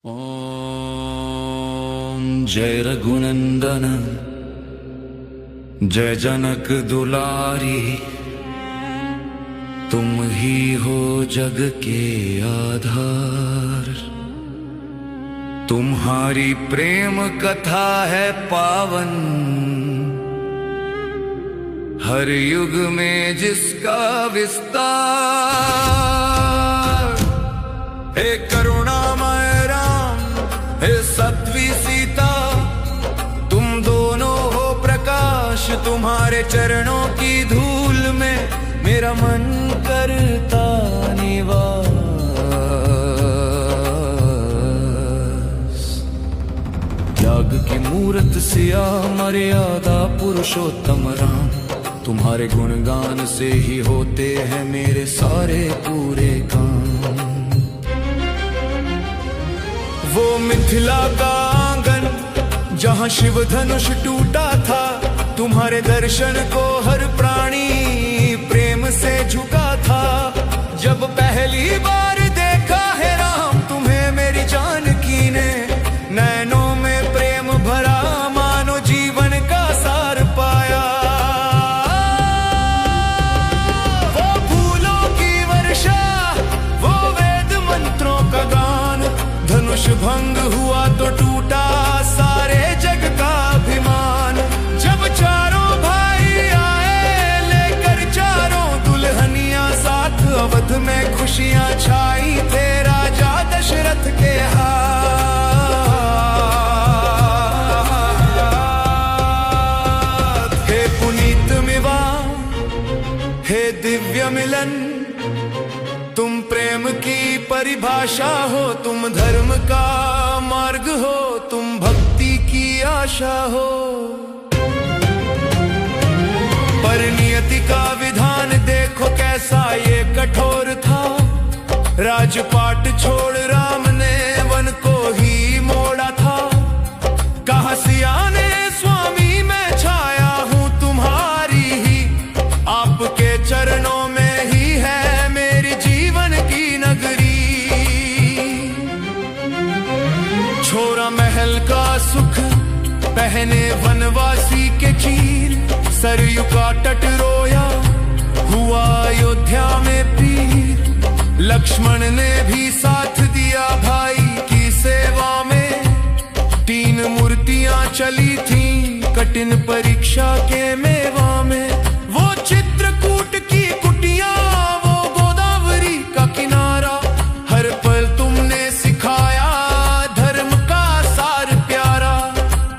ओम जय रघुनंदन जय जनक दुलारी, तुम ही हो जग के आधार। तुम्हारी प्रेम कथा है पावन, हर युग में जिसका विस्तार। हे करुणामय राम, हे सत्वी सीता, तुम दोनों हो प्रकाश। तुम्हारे चरणों की धूल में मेरा मन करता निवास। त्याग की मूरत सिया मर्यादा पुरुषोत्तम राम, तुम्हारे गुणगान से ही होते हैं मेरे सारे पूरे काम। वो मिथिला का आंगन जहां शिव धनुष टूटा था, तुम्हारे दर्शन को हर प्राणी प्रेम से झुका था। जब पहली बार देखा है राम तुम्हें मेरी जानकी ने, नैनों में प्रेम भरा मानो जीवन का सार पाया। वो फूलों की वर्षा, वो वेद मंत्रों का गान, धनुष भंग हुआ तो टूटा सारे जग का अभिमान। जब चारों भाई आए लेकर चारों दुल्हनिया साथ, अवध में खुशियां छाई थे राजा दशरथ के हाथ। हे पुनीत विवाह, हे दिव्य मिलन, तुम प्रेम की परिभाषा हो, तुम धर्म का मार्ग हो, तुम भक्ति की आशा हो। पर नियति का विधान देखो कैसा ये कठोर था। राजपाट छोड़ राम ने वन को ही मोड़ा था। कहा सिया ने स्वामी मैं छाया हूँ तुम्हारी ही, आपके चरणों में ही है मेरी जीवन की नगरी। छोरा महल का सुख, पहने वनवासी के चीर, सरयू का तट रोया हुआ अयोध्या में पीर। लक्ष्मण ने भी साथ दिया भाई की सेवा में, 3 मूर्तियां चली थीं कठिन परीक्षा के मेवा में। वो चित्रकूट की कुटिया, वो गोदावरी का किनारा, हर पल तुमने सिखाया धर्म का सार प्यारा।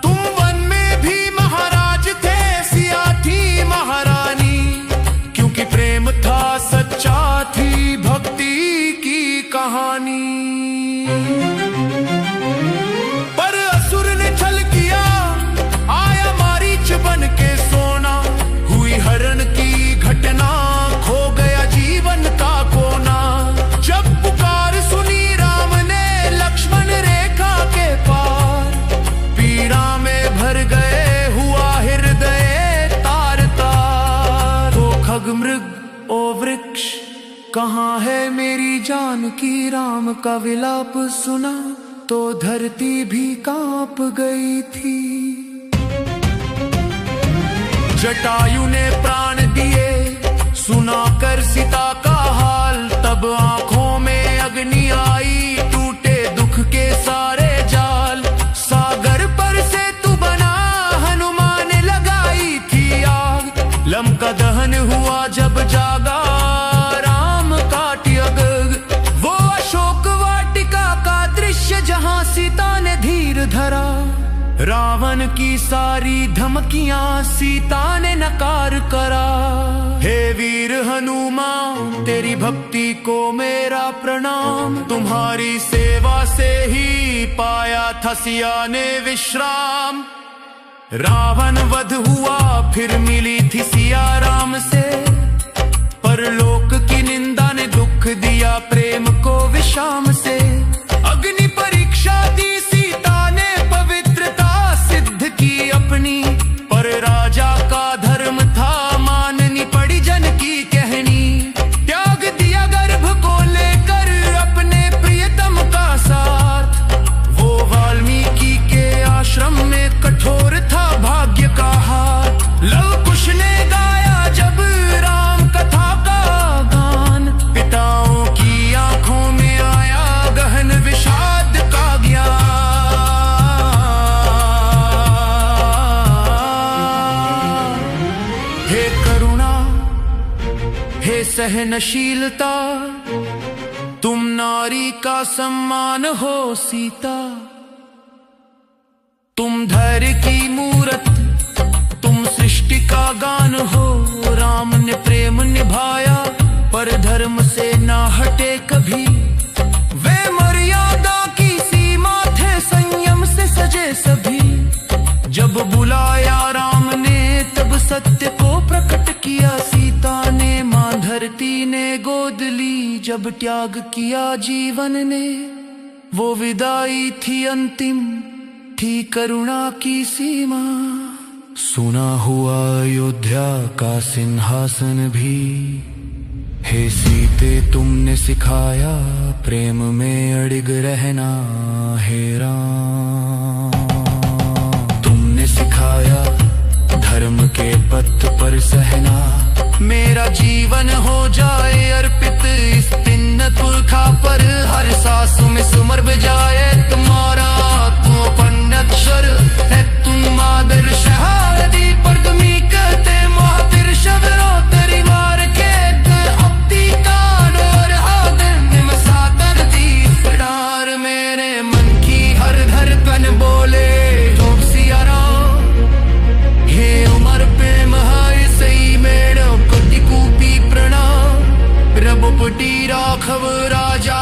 तुम वन में भी महाराज थे, सिया थी महारानी, क्योंकि प्रेम था सच्चा, थी भक्ति की कहानी। पर असुर ने छल किया, आया मारीच बन के सोना, हुई हरण की घटना, खो गया जीवन का कोना। जब पुकार सुनी राम ने लक्ष्मण रेखा के पार, पीड़ा में भर गए हुआ हृदय तार तार। तो खग मृग ओ वृक्ष कहाँ है मेरी जानकी, राम का विलाप सुना तो धरती भी कांप गई थी। जटायु ने प्राण दिए सुनाकर सीता का हाल, तब आंखों में अग्नि आई, टूटे दुख के सारे जाल। सागर पर से तू बना हनुमान लगाई थी आग, लंका दहन हुआ जब जागा राम काटी अगग। वो अशोक वाटिका का दृश्य जहां सीता ने धीर धरा, रावण की सारी धमकियां सीता ने नकार करा। हे वीर हनुमान तेरी भक्ति को मेरा प्रणाम, तुम्हारी सेवा से ही पाया था सिया ने विश्राम। रावण वध हुआ फिर मिली थी सिया राम से, पर लोक की निंदा ने दुख दिया प्रेम को विषाम से। अग्नि परीक्षा दी सीता ने पवित्रता सिद्ध की अपनी, पर राजा का धर्म था माननी पड़ी जन की कहनी। त्याग दिया गर्भ को लेकर अपने प्रियतम का साथ, सहनशीलता, तुम नारी का सम्मान हो सीता। तुम धैर्य की मूरत, तुम सृष्टि का गान हो। राम ने प्रेम निभाया पर धर्म से ना हटे कभी। वे मर्यादा की सीमा थे, संयम से सजे सभी। जब बुलाया राम ने तब सत्य को प्रकट किया। सीता ने मां धरती ने गोद ली, जब त्याग किया जीवन ने। वो विदाई थी अंतिम, थी करुणा की सीमा। सुना हुआ अयोध्या का सिंहासन भी। हे सीते तुमने सिखाया प्रेम में अड़िग रहना। हे राम तुमने सिखाया धर्म के पथ पर सहना। मेरा जीवन हो जाए अर्पित इस तिन्न पुरखा पर। हर सांस में सुमर बजाए तुम्हारा आत्मोपन्न अक्षर है। तुम आदर्श हादी परगमी कहते मातिर शबरों तेरी मार के अपती कान और आदर निमसा कर दी डार। मेरे मन की हर धड़कन बोले तो सिया राम। हे उमर प्रेम है सही मेड़ कोटि कूपी प्रणाम। रघुपति राघव राजा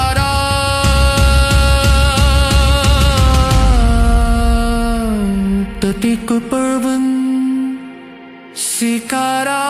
ततिक पर्वन सिकारा।